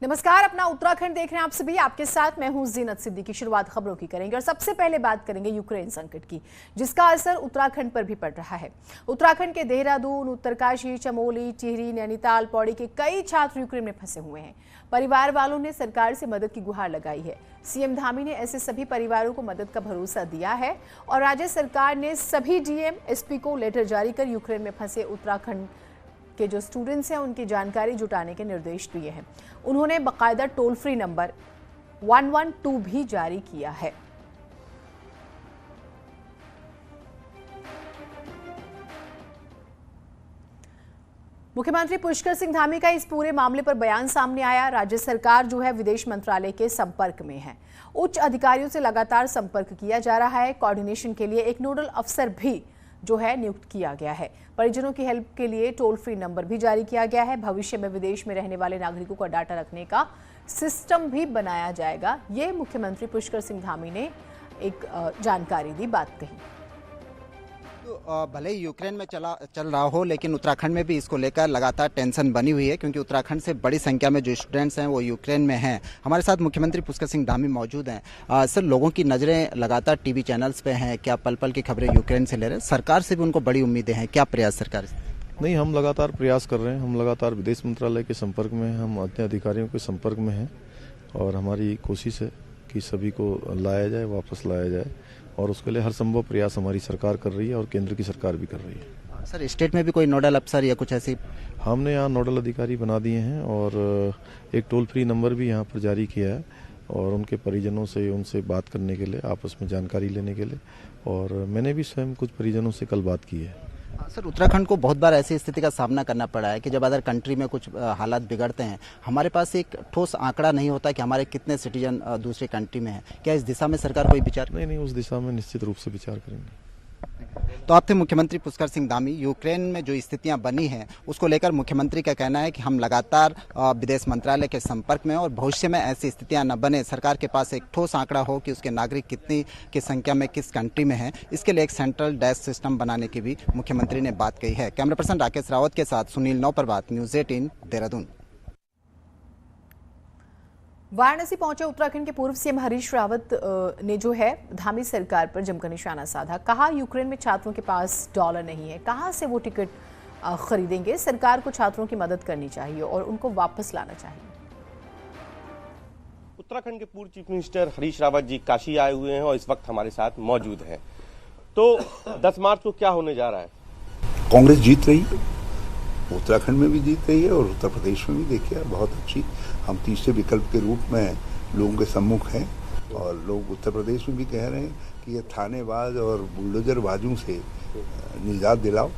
नमस्कार, अपना उत्तराखंड देख रहे हैं आप सभी। आपके साथ मैं हूं जीनत सिद्दीकी। शुरुआत खबरों की करेंगे और सबसे पहले बात करेंगे यूक्रेन संकट की, जिसका असर उत्तराखंड पर भी पड़ रहा है। उत्तराखंड के देहरादून, उत्तरकाशी, चमोली, टिहरी, नैनीताल, पौड़ी के कई छात्र यूक्रेन में फंसे हुए हैं। परिवार वालों ने सरकार से मदद की गुहार लगाई है। सीएम धामी ने ऐसे सभी परिवारों को मदद का भरोसा दिया है और राज्य सरकार ने सभी डीएम, एसपी को लेटर जारी कर यूक्रेन में फंसे उत्तराखंड के जो स्टूडेंट्स हैं उनकी जानकारी जुटाने के निर्देश दिए हैं। उन्होंने बाकायदा टोल फ्री नंबर 112 भी जारी किया है। मुख्यमंत्री पुष्कर सिंह धामी का इस पूरे मामले पर बयान सामने आया। राज्य सरकार जो है विदेश मंत्रालय के संपर्क में है। उच्च अधिकारियों से लगातार संपर्क किया जा रहा है। कोऑर्डिनेशन के लिए एक नोडल अफसर भी जो है नियुक्त किया गया है। परिजनों की हेल्प के लिए टोल फ्री नंबर भी जारी किया गया है। भविष्य में विदेश में रहने वाले नागरिकों का डाटा रखने का सिस्टम भी बनाया जाएगा। ये मुख्यमंत्री पुष्कर सिंह धामी ने एक जानकारी दी, बात कही। तो भले ही यूक्रेन में चल रहा हो, लेकिन उत्तराखंड में भी इसको लेकर लगातार टेंशन बनी हुई है, क्योंकि उत्तराखंड से बड़ी संख्या में जो स्टूडेंट्स हैं वो यूक्रेन में हैं। हमारे साथ मुख्यमंत्री पुष्कर सिंह धामी मौजूद हैं। सर, लोगों की नज़रें लगातार टीवी चैनल्स पे हैं। क्या पल पल की खबरें यूक्रेन से ले रहे हैं? सरकार से भी उनको बड़ी उम्मीदें हैं। क्या प्रयास सरकार से? नहीं, हम लगातार प्रयास कर रहे हैं। हम लगातार विदेश मंत्रालय के संपर्क में हैं, हम अन्य अधिकारियों के संपर्क में हैं और हमारी कोशिश है कि सभी को लाया जाए, वापस लाया जाए, और उसके लिए हर संभव प्रयास हमारी सरकार कर रही है और केंद्र की सरकार भी कर रही है। सर, स्टेट में भी कोई नोडल अफसर या कुछ ऐसी? हमने यहाँ नोडल अधिकारी बना दिए हैं और एक टोल फ्री नंबर भी यहाँ पर जारी किया है और उनके परिजनों से उनसे बात करने के लिए, आपस में जानकारी लेने के लिए, और मैंने भी स्वयं कुछ परिजनों से कल बात की है। सर, उत्तराखंड को बहुत बार ऐसी स्थिति का सामना करना पड़ा है कि जब अदर कंट्री में कुछ हालात बिगड़ते हैं, हमारे पास एक ठोस आंकड़ा नहीं होता कि हमारे कितने सिटीजन दूसरे कंट्री में हैं। क्या इस दिशा में सरकार कोई विचार? नहीं, उस दिशा में निश्चित रूप से विचार करेंगे। तो आप थे मुख्यमंत्री पुष्कर सिंह धामी। यूक्रेन में जो स्थितियां बनी हैं उसको लेकर मुख्यमंत्री का कहना है कि हम लगातार विदेश मंत्रालय के संपर्क में, और भविष्य में ऐसी स्थितियां न बने, सरकार के पास एक ठोस आंकड़ा हो कि उसके नागरिक कितनी की संख्या में किस कंट्री में हैं, इसके लिए एक सेंट्रल डैश सिस्टम बनाने की भी मुख्यमंत्री ने बात कही है। कैमरा पर्सन राकेश रावत के साथ सुनील नौपरवात, न्यूज़ 18 देहरादून। वाराणसी पहुंचे उत्तराखंड के पूर्व सीएम हरीश रावत ने जो है धामी सरकार पर जमकर निशाना साधा। कहा, यूक्रेन में छात्रों के पास डॉलर नहीं है, कहां से वो टिकट खरीदेंगे? सरकार को छात्रों की मदद करनी चाहिए और उनको वापस लाना चाहिए। उत्तराखंड के पूर्व चीफ मिनिस्टर हरीश रावत जी काशी आए हुए हैं और इस वक्त हमारे साथ मौजूद हैं। तो 10 मार्च को क्या होने जा रहा है? कांग्रेस जीत रही है, उत्तराखंड में भी जीत रही है और उत्तर प्रदेश में भी। देखिए, बहुत अच्छी, हम तीसरे विकल्प के रूप में लोगों के सम्मुख हैं और लोग उत्तर प्रदेश में भी कह रहे हैं कि ये थानेबाज और बुलडोजर बाजों से निजात दिलाओ,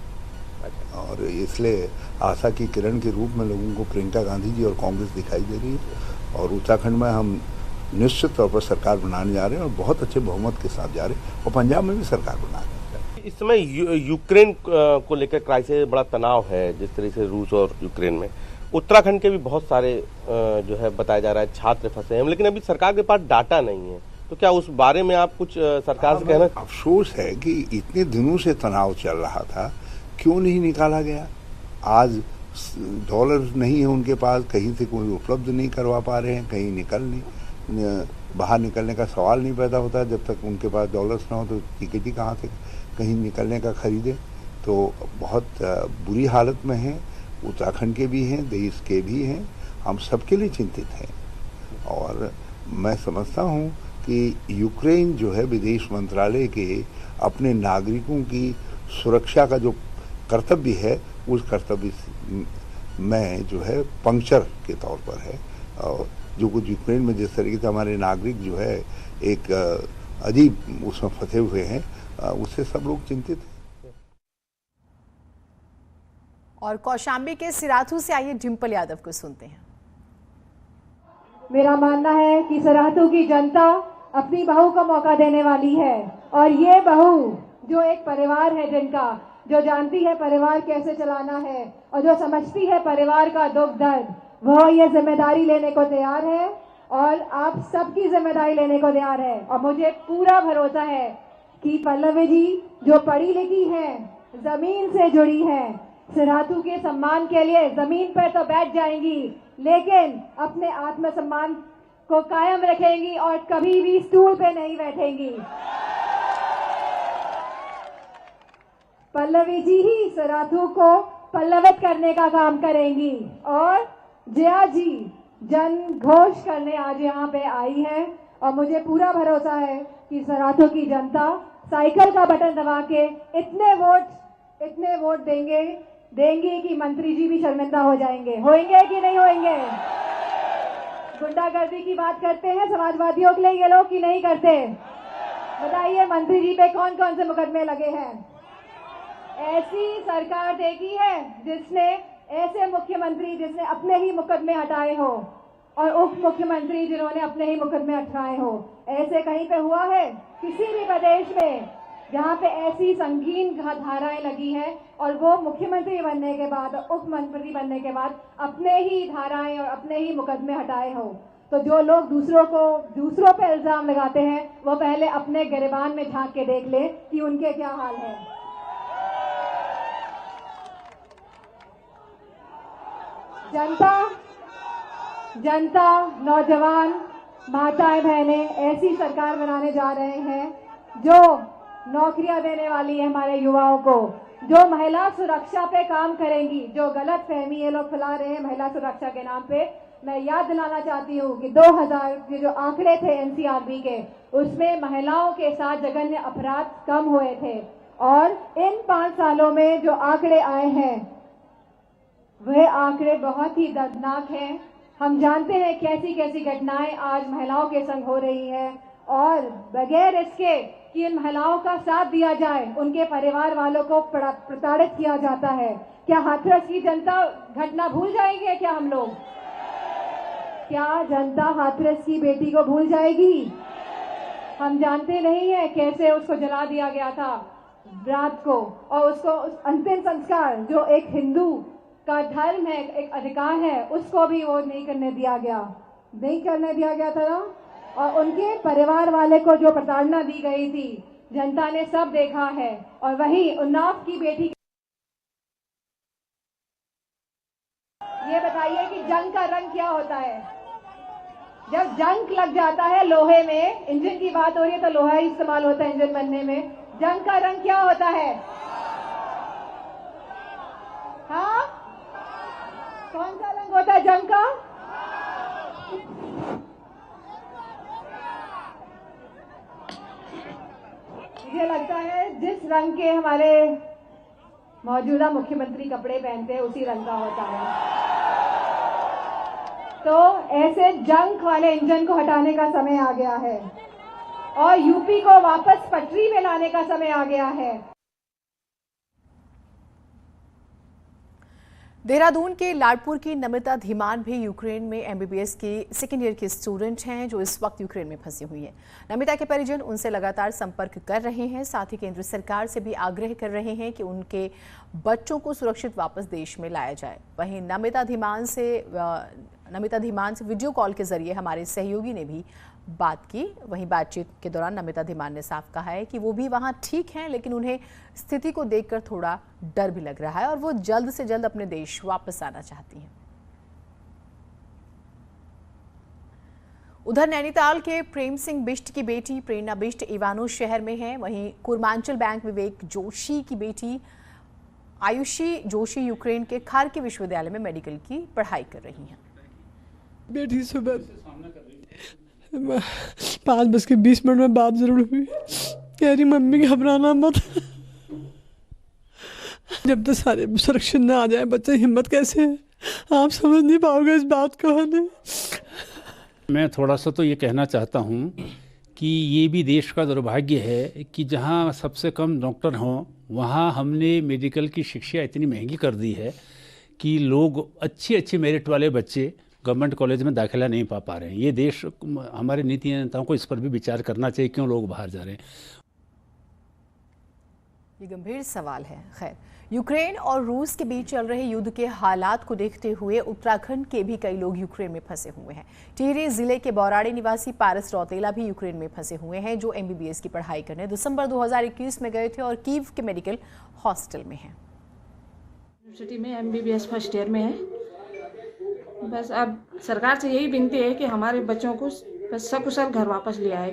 और इसलिए आशा की किरण के रूप में लोगों को प्रियंका गांधी जी और कांग्रेस दिखाई दे रही है। और उत्तराखंड में हम निश्चित तौर पर सरकार बनाने जा रहे हैं और बहुत अच्छे बहुमत के साथ जा रहे हैं, और पंजाब में भी सरकार बना रहे हैं। इस समय यूक्रेन को लेकर क्राइसिस, बड़ा तनाव है जिस तरह से रूस और यूक्रेन में। उत्तराखंड के भी बहुत सारे जो है बताया जा रहा है छात्र फंसे हैं, लेकिन अभी सरकार के पास डाटा नहीं है। तो क्या उस बारे में आप कुछ सरकार से कहना? अफसोस है कि इतने दिनों से तनाव चल रहा था, क्यों नहीं निकाला गया? आज डॉलर नहीं है उनके पास, कहीं से कोई उपलब्ध नहीं करवा पा रहे हैं, कहीं बाहर निकलने का सवाल नहीं पैदा होता जब तक उनके पास डॉलर्स ना हो। तो टिकट ही कहाँ से कहीं निकलने का खरीदे? तो बहुत बुरी हालत में है। उत्तराखंड के भी हैं, देश के भी हैं, हम सबके लिए चिंतित हैं। और मैं समझता हूं कि यूक्रेन जो है विदेश मंत्रालय के अपने नागरिकों की सुरक्षा का जो कर्तव्य है, उस कर्तव्य में जो है पंक्चर के तौर पर है। और जो कुछ यूक्रेन में जिस तरीके से हमारे नागरिक जो है एक अजीब उसमें फंसे हुए हैं, उससे सब लोग चिंतित हैं। और कौशाम्बी के सिराथू से आइए डिम्पल यादव को सुनते हैं। मेरा मानना है कि सिराथू की जनता अपनी बहू को मौका देने वाली है, और ये बहू जो एक परिवार है, जिनका जो जानती है परिवार कैसे चलाना है और जो समझती है परिवार का दुख दर्द, वह ये जिम्मेदारी लेने को तैयार है और आप सबकी जिम्मेदारी लेने को तैयार है। और मुझे पूरा भरोसा है कि पल्लवी जी जो पढ़ी लिखी हैं, जमीन से जुड़ी हैं, सिराथू के सम्मान के लिए जमीन पर तो बैठ जाएंगी, लेकिन अपने आत्मसम्मान को कायम रखेंगी और कभी भी स्टूल पे नहीं बैठेंगी। पल्लवी जी ही सिराथू को पल्लवित करने का काम करेंगी और जया जी जन घोष करने आज यहाँ पे आई है और मुझे पूरा भरोसा है कि सिराथू की जनता साइकिल का बटन दबा के इतने वोट देंगे कि मंत्री जी भी शर्मिंदा हो जाएंगे। होंगे कि नहीं होंगे? गुंडागर्दी की बात करते हैं समाजवादियों के लिए ये लोग कि नहीं करते? बताइए मंत्री जी पे कौन कौन से मुकदमे लगे हैं? ऐसी सरकार देखी है जिसने ऐसे मुख्यमंत्री जिसने अपने ही मुकदमे हटाए हो और उप मुख्यमंत्री जिन्होंने अपने ही मुकदमे हटाए हो? ऐसे कहीं पे हुआ है किसी भी प्रदेश में जहां पे ऐसी संगीन धाराएं लगी है और वो मुख्यमंत्री बनने के बाद, उप मंत्री बनने के बाद अपने ही धाराएं और अपने ही मुकदमे हटाए हो? तो जो लोग दूसरों पे इल्जाम लगाते हैं वो पहले अपने गिरेबान में झांक के देख ले कि उनके क्या हाल है। जनता, नौजवान, माताएं, बहनें ऐसी सरकार बनाने जा रहे हैं जो नौकरियां देने वाली है हमारे युवाओं को, जो महिला सुरक्षा पे काम करेंगी। जो गलत फहमी ये लोग फैला रहे हैं महिला सुरक्षा के नाम पे, मैं याद दिलाना चाहती हूँ कि 2000 के जो आंकड़े थे एनसीआरबी के, उसमें महिलाओं के साथ जघन्य अपराध कम हुए थे और इन 5 सालों में जो आंकड़े आए हैं वह आंकड़े बहुत ही दर्दनाक हैं। हम जानते हैं कैसी कैसी घटनाएं आज महिलाओं के संग हो रही है और बगैर इसके कि इन महिलाओं का साथ दिया जाए उनके परिवार वालों को प्रताड़ित किया जाता है। क्या हाथरस की जनता घटना भूल जाएंगे? क्या हम लोग, क्या जनता हाथरस की बेटी को भूल जाएगी? हम जानते नहीं है कैसे उसको जला दिया गया था रात को और उसको अंतिम संस्कार जो एक हिंदू का धर्म है, एक अधिकार है, उसको भी वो नहीं करने दिया गया था ना। और उनके परिवार वाले को जो प्रताड़ना दी गई थी जनता ने सब देखा है। और वही उन्नाव की बेटी, ये बताइए कि जंग का रंग क्या होता है? जब जंग लग जाता है लोहे में, इंजन की बात हो रही है तो लोहा ही इस्तेमाल होता है इंजन बनने में। जंग का रंग क्या होता है? हाँ, कौन सा रंग होता है जंग का? मुझे लगता है जिस रंग के हमारे मौजूदा मुख्यमंत्री कपड़े पहनते हैं उसी रंग का होता है। तो ऐसे जंग वाले इंजन को हटाने का समय आ गया है और यूपी को वापस पटरी में लाने का समय आ गया है। देहरादून के लाडपुर की नमिता धीमान भी यूक्रेन में एमबीबीएस की सेकेंड ईयर की स्टूडेंट हैं जो इस वक्त यूक्रेन में फंसी हुई हैं। नमिता के परिजन उनसे लगातार संपर्क कर रहे हैं, साथ ही केंद्र सरकार से भी आग्रह कर रहे हैं कि उनके बच्चों को सुरक्षित वापस देश में लाया जाए। वहीं नमिता धीमान से वीडियो कॉल के जरिए हमारे सहयोगी ने भी बात की। वहीं बातचीत के दौरान नमिता धीमान ने साफ कहा है कि वो भी वहां ठीक हैं, लेकिन उन्हें स्थिति को देखकर थोड़ा डर भी लग रहा है और वो जल्द से जल्द अपने देश वापस आना चाहती हैं। उधर नैनीताल के प्रेम सिंह बिष्ट की बेटी प्रेरणा बिष्ट इवानो शहर में है। वहीं कुर्मांचल बैंक विवेक जोशी की बेटी आयुषी जोशी यूक्रेन के खार्किव विश्वविद्यालय में मेडिकल की पढ़ाई कर रही हैं। बेटी सुबह 5:20 में बात जरूर हुई, कह रही मम्मी घबराना मत, जब तक सारे सुरक्षित न आ जाए बच्चे हिम्मत कैसे है, आप समझ नहीं पाओगे इस बात को। मैं थोड़ा सा तो ये कहना चाहता हूँ कि ये भी देश का दुर्भाग्य है कि जहाँ सबसे कम डॉक्टर हों वहाँ हमने मेडिकल की शिक्षा इतनी महंगी कर दी है कि लोग अच्छे मेरिट वाले बच्चे गवर्नमेंट कॉलेज में दाखिला नहीं पा रहे हैं। ये देश, हमारे नीति नेताओं को इस पर भी विचार करना चाहिए, क्यों लोग बाहर जा रहे हैं। ये गंभीर सवाल है। खैर, यूक्रेन और रूस के बीच चल रहे युद्ध के हालात को देखते हुए उत्तराखंड के भी कई लोग यूक्रेन में फंसे हुए हैं। टिहरी जिले के बौराड़ी निवासी पारस रौतेला भी यूक्रेन में फंसे हुए हैं, जो एमबीबीएस की पढ़ाई करने दिसंबर 2021 में गए थे और कीव के मेडिकल हॉस्टल में हैं। यूनिवर्सिटी में MBBS फर्स्ट ईयर में है। बस अब सरकार से यही विनती है कि हमारे बच्चों को बस सकुशल घर वापस ले आए।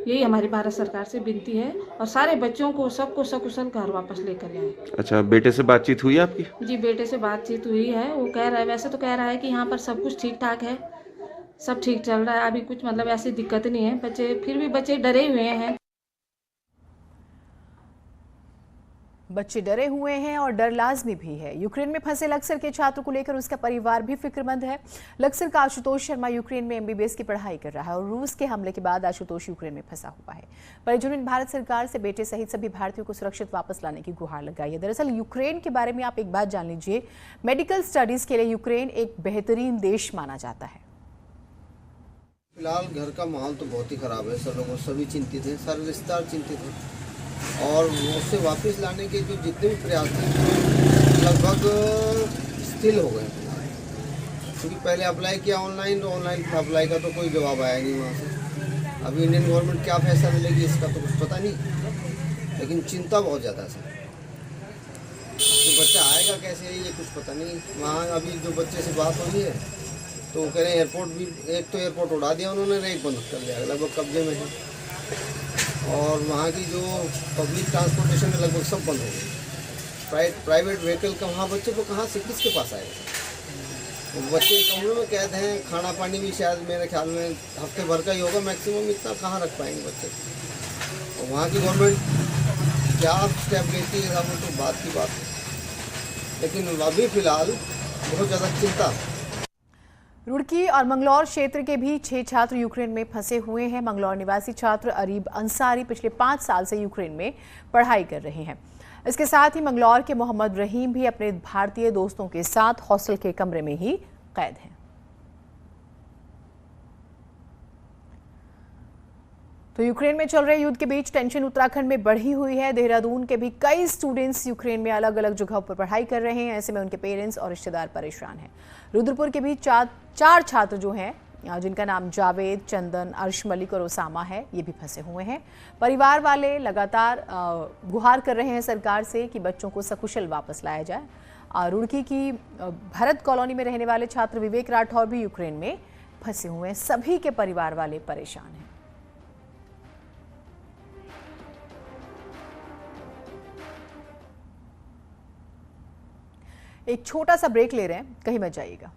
यही हमारी भारत सरकार से विनती है और सारे बच्चों को सबको सकुशल घर वापस लेकर आए। अच्छा, बेटे से बातचीत हुई आपकी? जी, बेटे से बातचीत हुई है। वो कह रहा है, वैसे तो कह रहा है कि यहाँ पर सब कुछ ठीक ठाक है, सब ठीक चल रहा है, अभी कुछ मतलब ऐसी दिक्कत नहीं है। बच्चे फिर भी बच्चे डरे हुए हैं। बच्चे डरे हुए हैं और डर लाजमी भी है। यूक्रेन में फंसे लक्सर के छात्र को लेकर उसका परिवार भी फिक्रमंद है। लक्सर का आशुतोष शर्मा यूक्रेन में MBBS की पढ़ाई कर रहा है और रूस के हमले के बाद आशुतोष यूक्रेन में फंसा हुआ है। परिजनों ने भारत सरकार से बेटे सहित सभी भारतीयों को सुरक्षित वापस लाने की गुहार लगाई है। दरअसल यूक्रेन के बारे में आप एक बात जान लीजिए, मेडिकल स्टडीज के लिए यूक्रेन एक बेहतरीन देश माना जाता है। फिलहाल घर का माहौल तो बहुत ही खराब है, सब लोग सभी चिंतित हैं, सारे रिश्तेदार चिंतित हैं और उसे वापस लाने के जो जितने भी प्रयास थे लगभग स्थिल हो गए। क्योंकि पहले अप्लाई किया ऑनलाइन, तो ऑनलाइन अप्लाई का तो कोई जवाब आया नहीं वहाँ से। अभी इंडियन गवर्नमेंट क्या फैसला मिलेगी इसका तो कुछ पता नहीं, लेकिन चिंता बहुत ज़्यादा है। तो बच्चा आएगा कैसे ये कुछ पता नहीं। वहाँ अभी जो बच्चे से बात हुई है तो कह रहे हैं एयरपोर्ट भी, एक तो एयरपोर्ट उड़ा दिया उन्होंने, एक बंद कर दिया, लगभग कब्जे में है। और वहाँ की जो पब्लिक ट्रांसपोर्टेशन है लगभग सब बंद हो गई। प्राइवेट व्हीकल का वहाँ बच्चे को कहाँ से किसके पास आएगा? तो बच्चे कमरे में कैद हैं, खाना पानी भी शायद मेरे ख्याल में हफ्ते भर का ही होगा मैक्सिमम, इतना कहाँ रख पाएंगे बच्चे। और वहाँ की गवर्नमेंट क्या स्टेप लेती है वो तो बात की बात है, लेकिन अभी फिलहाल बहुत ज़्यादा चिंता। रुड़की और मंगलौर क्षेत्र के भी 6 छात्र यूक्रेन में फंसे हुए हैं। मंगलौर निवासी छात्र अरीब अंसारी पिछले 5 साल से यूक्रेन में पढ़ाई कर रहे हैं। इसके साथ ही मंगलौर के मोहम्मद रहीम भी अपने भारतीय दोस्तों के साथ हॉस्टल के कमरे में ही कैद हैं। तो यूक्रेन में चल रहे युद्ध के बीच टेंशन उत्तराखंड में बढ़ी हुई है। देहरादून के भी कई स्टूडेंट्स यूक्रेन में अलग अलग जगहों पर पढ़ाई कर रहे हैं। ऐसे में उनके पेरेंट्स और रिश्तेदार परेशान हैं। रुद्रपुर के भी चार छात्र जो हैं, जिनका नाम जावेद, चंदन, अर्श मलिक और ओसामा है, ये भी फंसे हुए हैं। परिवार वाले लगातार गुहार कर रहे हैं सरकार से कि बच्चों को सकुशल वापस लाया जाए। रुड़की की भरत कॉलोनी में रहने वाले छात्र विवेक राठौर भी यूक्रेन में फंसे हुए हैं। सभी के परिवार वाले परेशान हैं। एक छोटा सा ब्रेक ले रहे हैं, कहीं मत जाइएगा।